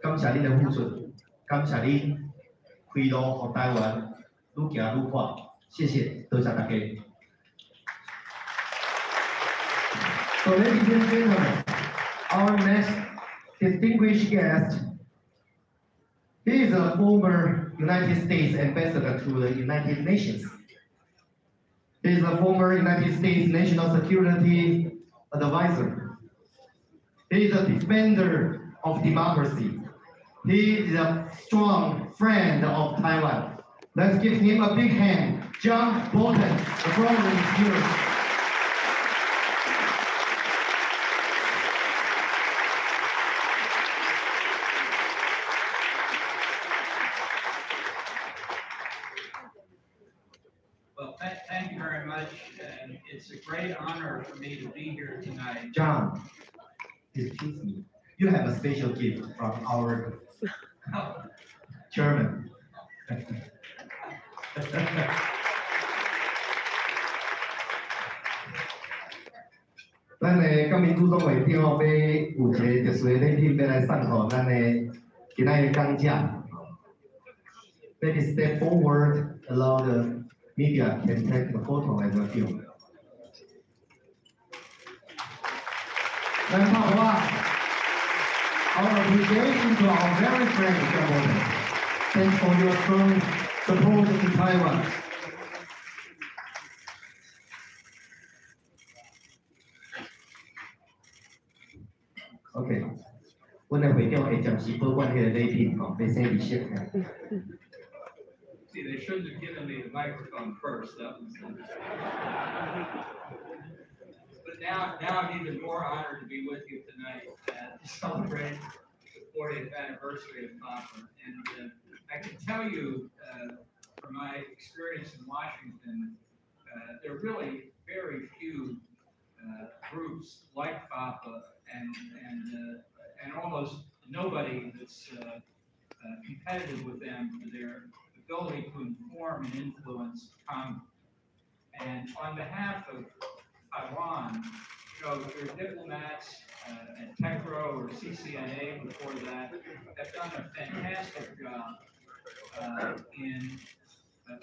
感谢您的付出，感谢您开路给台湾愈行愈宽，谢谢，多谢大家。So, ladies and gentlemen, our next distinguished guest, he is a former United States ambassador to the United Nations. He is a former United States National Security Advisor. He is a defender of democracy. He is a strong friend of Taiwan. Let's give him a big hand. John Bolton, the following is here. Well, thank you very much, and it's a great honor for me to be here tonight. John, excuse me. You have a special gift from our Chairman. 咱的革命主总会长要有一个特殊的礼品要来送给咱的今仔的讲者。Maybe step forward, allow the media can take the photo as a film. 来拍好啊！ Our appreciation to our very friend John Bolton. Thanks for your strong support to Taiwan. OK， 我的会长会暂时保管迄个礼品吼，袂使离席。See, they shouldn't have given me the microphone first. That was But now I'm even more honored to be with you tonight to celebrate the 40th anniversary of Papa. And I can tell you from my experience in Washington, there are really very few groups like Papa and almost nobody that's competitive with them for their ability to inform and influence Congress. And on behalf of Taiwan, their diplomats at TECRO or CCNA before that have done a fantastic job in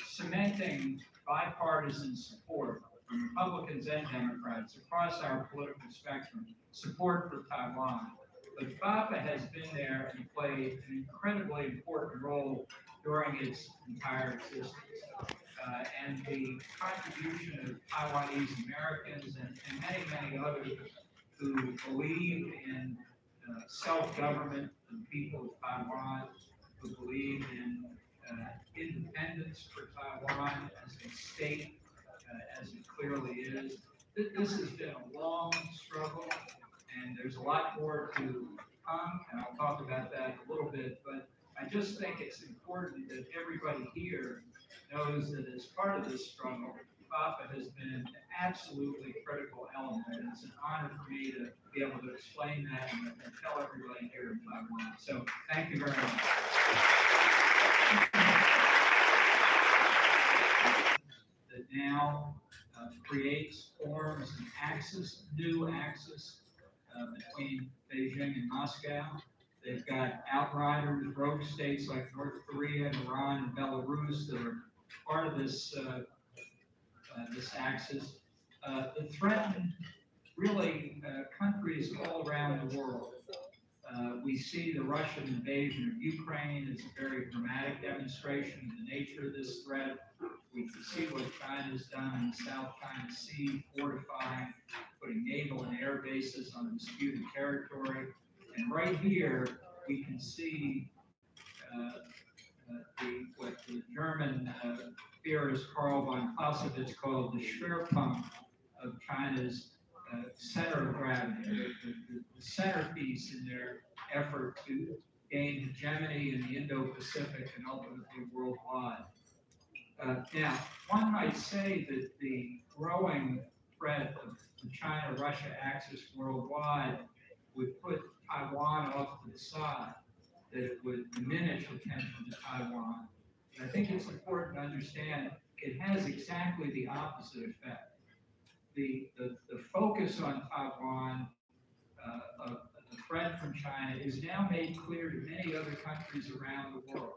cementing bipartisan support from Republicans and Democrats across our political spectrum, support for Taiwan. But FAPA has been there and played an incredibly important role during its entire existence. And the contribution of Taiwanese Americans and many, many others who believe in self-government of the people of Taiwan, who believe in independence for Taiwan as a state, as it clearly is. This has been a long struggle, and there's a lot more to come, and I'll talk about that a little bit, but I just think it's important that everybody here knows that as part of this struggle, FAPA has been an absolutely critical element, and it's an honor for me to be able to explain that and tell everybody here in Taiwan. So thank you very much. That now creates, forms an axis, new axis between Beijing and Moscow. They've got outriders, rogue states like North Korea, Iran, and Belarus that are part of this this axis. That threaten really countries all around the world. We see the Russian invasion of Ukraine as a very dramatic demonstration of the nature of this threat. We can see what China's done in the South China Sea, fortifying, putting naval and air bases on disputed territory. And right here, we can see what the German theorist Karl von Clausewitz called the Schwerpunkt of China's center of gravity, the centerpiece in their effort to gain hegemony in the Indo-Pacific and ultimately worldwide. Now, one might say that the growing threat of the China-Russia axis worldwide would put Taiwan off to the side, that it would diminish attention to Taiwan. And I think it's important to understand it has exactly the opposite effect. The focus on Taiwan, the threat from China is now made clear to many other countries around the world.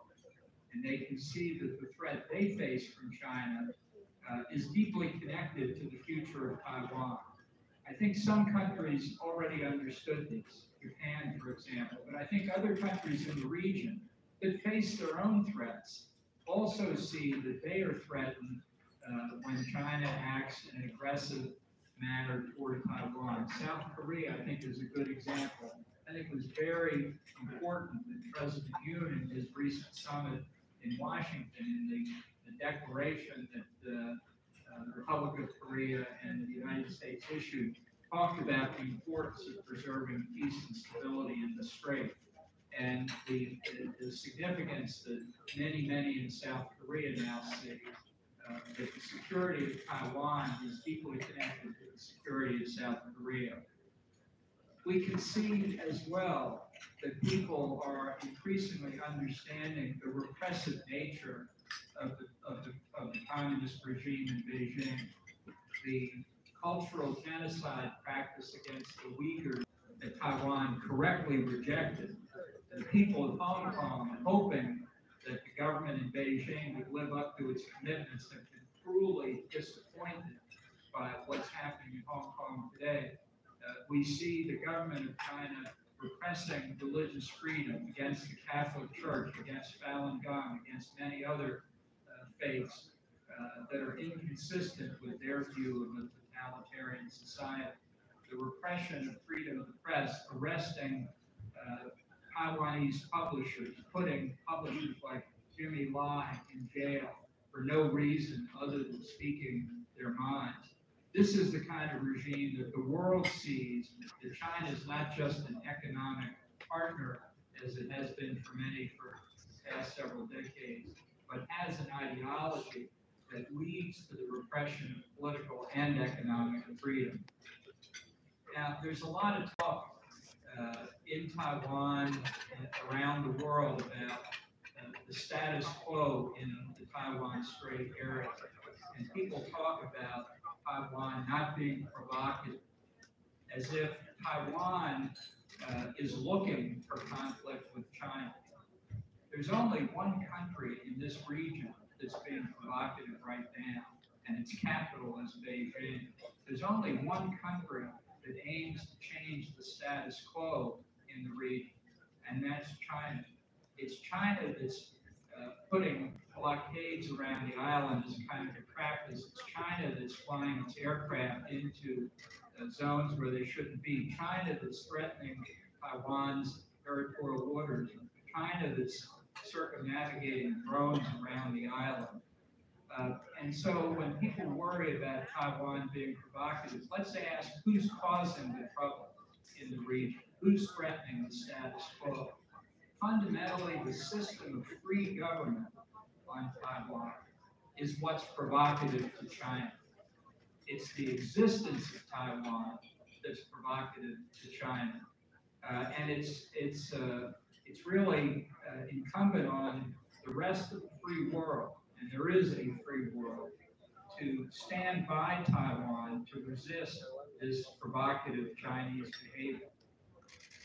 And they can see that the threat they face from China is deeply connected to the future of Taiwan. I think some countries already understood this, Japan, for example, but I think other countries in the region that face their own threats also see that they are threatened when China acts in an aggressive manner toward Taiwan. South Korea, I think, is a good example. I think it was very important that President Yoon in his recent summit in Washington, in the declaration that the Republic of Korea and the United States issued, talked about the importance of preserving peace and stability in the Strait, and the significance that many in South Korea now see that the security of Taiwan is deeply connected to the security of South Korea. We can see as well that people are increasingly understanding the repressive nature of the communist regime in Beijing. The cultural genocide practice against the Uyghurs that Taiwan correctly rejected. The people of Hong Kong, hoping that the government in Beijing would live up to its commitments, have been cruelly disappointed by what's happening in Hong Kong today. We see the government of China repressing religious freedom against the Catholic Church, against Falun Gong, against many other faiths that are inconsistent with their view of a totalitarian society. The repression of freedom of the press, arresting Taiwanese publishers, putting publishers like Jimmy Lai in jail for no reason other than speaking their minds. This is the kind of regime that the world sees that China is not just an economic partner, as it has been for many for the past several decades, but has an ideology that leads to the repression of political and economic freedom. Now, there's a lot of talk in Taiwan and around the world about the status quo in the Taiwan Strait area. And people talk about Taiwan not being provocative, as if Taiwan is looking for conflict with China. There's only one country in this region that's being provocative right now, and its capital is Beijing. There's only one country that aims to change the status quo in the region, and that's China. It's China that's putting blockades around the island as a kind of a practice. It's China that's flying its aircraft into zones where they shouldn't be. China that's threatening Taiwan's territorial waters. China that's circumnavigating drones around the island. And so when people worry about Taiwan being provocative, let's ask who's causing the trouble in the region? Who's threatening the status quo? Fundamentally, the system of free government on Taiwan is what's provocative to China. It's the existence of Taiwan that's provocative to China. And it's really incumbent on the rest of the free world, and there is a free world, to stand by Taiwan to resist this provocative Chinese behavior.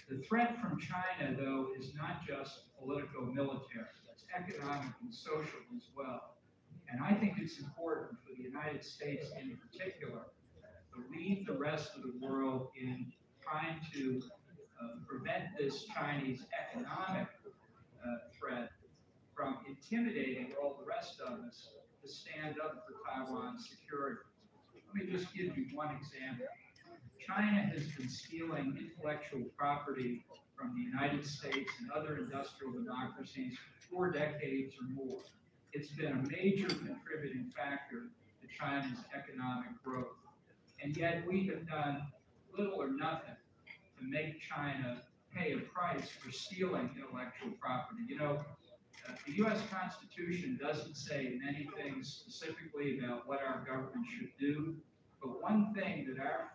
The threat from China, though, is not just politico-military. It's economic and social as well. And I think it's important for the United States in particular to lead the rest of the world in trying to prevent this Chinese economic threat from intimidating all the rest of us to stand up for Taiwan's security. Let me just give you one example. China has been stealing intellectual property from the United States and other industrial democracies for 4 decades or more. It's been a major contributing factor to China's economic growth. And yet we have done little or nothing to make China pay a price for stealing intellectual property. You know, the U.S. Constitution doesn't say many things specifically about what our government should do, but one thing that our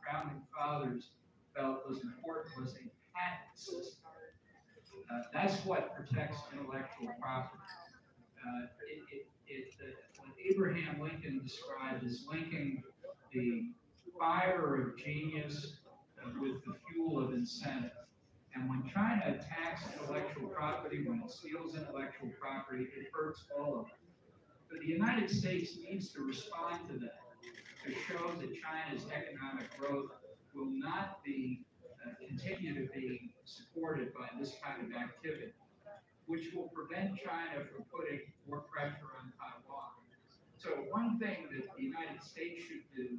founding fathers felt was important was a patent system. That's what protects intellectual property. What Abraham Lincoln described as linking the fire of genius with the fuel of incentive. And when China attacks intellectual property, when it steals intellectual property, it hurts all of us. But the United States needs to respond to that, to show that China's economic growth will not be continue to be supported by this kind of activity, which will prevent China from putting more pressure on Taiwan. So one thing that the United States should do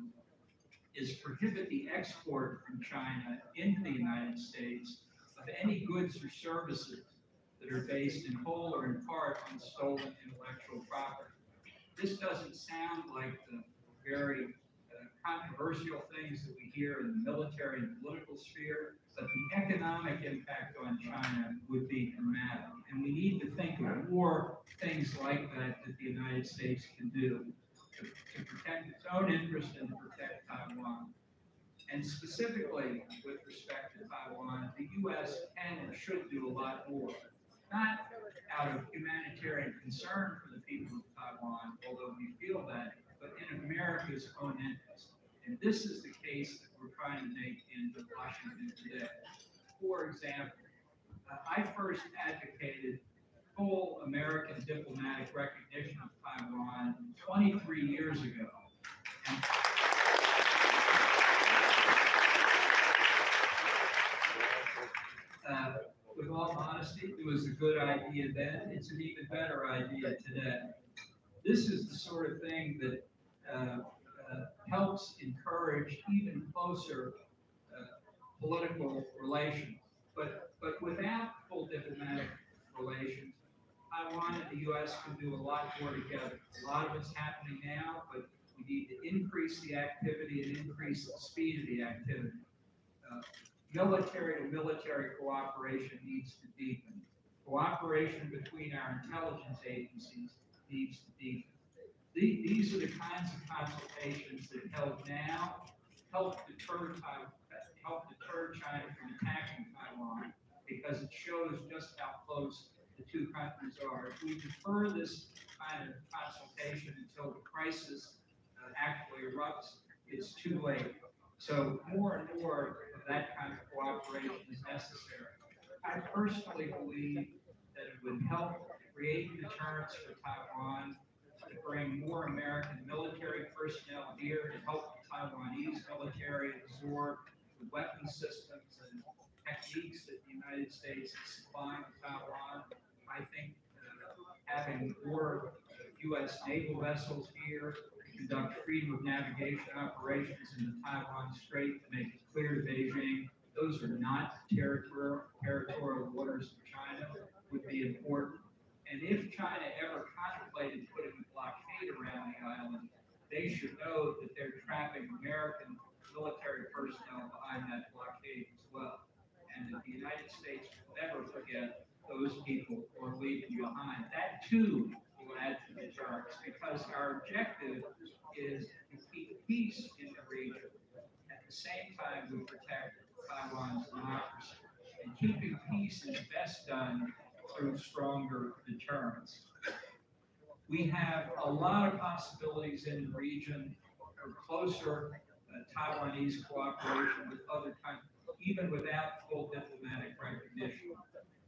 is prohibit the export from China into the United States of any goods or services that are based in whole or in part on stolen intellectual property. This doesn't sound like the very controversial things that we hear in the military and political sphere, but the economic impact on China would be dramatic. And we need to think of more things like that that the United States can do to protect its own interest and to protect Taiwan. And specifically with respect to Taiwan, the U.S. can and should do a lot more. Not out of humanitarian concern for the people of Taiwan, although we feel that, but in America's own interest. And this is the case that we're trying to make in Washington today. For example, I first advocated full American diplomatic recognition of Taiwan 23 years ago. And, with all honesty, it was a good idea then. It's an even better idea today. This is the sort of thing that helps encourage even closer political relations. But without full diplomatic relations, Taiwan and the U.S. can do a lot more together. A lot of it's happening now, but we need to increase the activity and increase the speed of the activity. Military-to-military cooperation needs to deepen. Cooperation between our intelligence agencies needs to deepen. These are the kinds of consultations that help deter China from attacking Taiwan, because it shows just how close the two countries are. If we defer this kind of consultation until the crisis actually erupts, it's too late. So more and more of that kind of cooperation is necessary. I personally believe that it would help create deterrence for Taiwan, to bring more American military personnel here to help the Taiwanese military absorb the weapon systems and techniques that the United States is supplying to Taiwan. I think having more U.S. naval vessels here to conduct freedom of navigation operations in the Taiwan Strait to make it clear to Beijing those are not territorial waters of China would be important. And if China ever contemplated putting a blockade around the island, they should know that they're trapping American military personnel behind that blockade as well. And that the United States will never forget those people who are leaving behind. That too will add to deterrence, because our objective is to keep peace in the region. At the same time, we protect Taiwan's democracy. And keeping peace is best done through stronger deterrence. We have a lot of possibilities in the region for closer Taiwanese cooperation with other countries, even without full diplomatic recognition.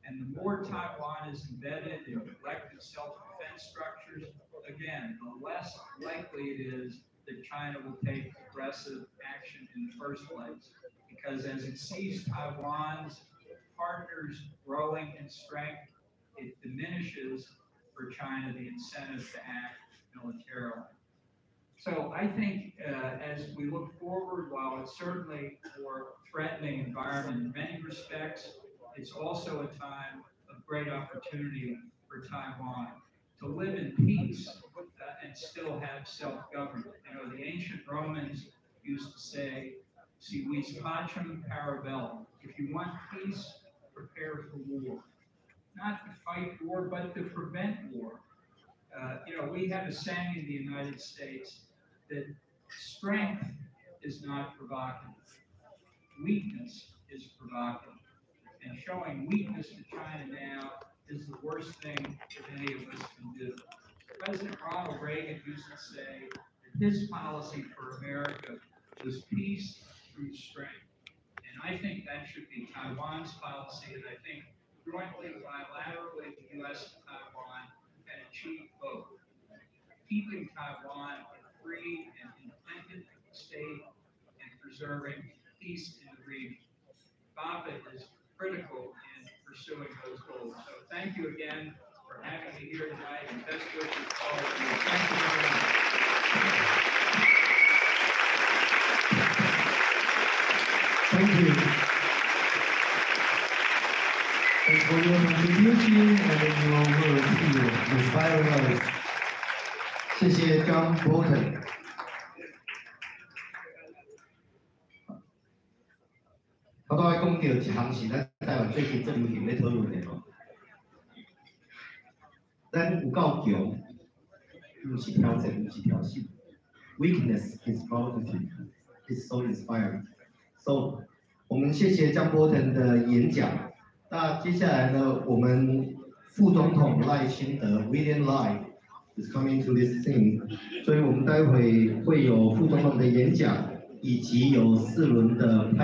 And the more Taiwan is embedded in collective self-defense structures, again, the less likely it is that China will take aggressive action in the first place. Because as it sees Taiwan's partners growing in strength, it diminishes for China the incentive to act militarily. So I think as we look forward, while it's certainly a more threatening environment in many respects, it's also a time of great opportunity for Taiwan to live in peace and still have self-government. You know, the ancient Romans used to say, si vis pacem para bellum. If you want peace, prepare for war. Not to fight war, but to prevent war. We have a saying in the United States that strength is not provocative. Weakness is provocative. And showing weakness to China now is the worst thing that any of us can do. President Ronald Reagan used to say that his policy for America was peace through strength. And I think that should be Taiwan's policy, and I think jointly, bilaterally, the U.S. and Taiwan can achieve both. Keeping Taiwan a free and independent state and preserving peace in the region. BAPA is critical in pursuing those goals. So thank you again for having me here tonight, and best wishes to all of you. Thank you very much. Thank you. Thanks for your contribution and your words here, inspiring us. 谢谢 John Bolton。我刚才讲到一项是咱台湾最近最流行咧讨论的吼，咱有够强，不是挑战，不是挑衅。Weakness is positive, is so inspiring. So， 我们谢谢江波腾的演讲。那接下来呢，我们副总统赖清德 William Lai is coming to this thing， 所以我们待会会有副总统的演讲，以及有4轮的。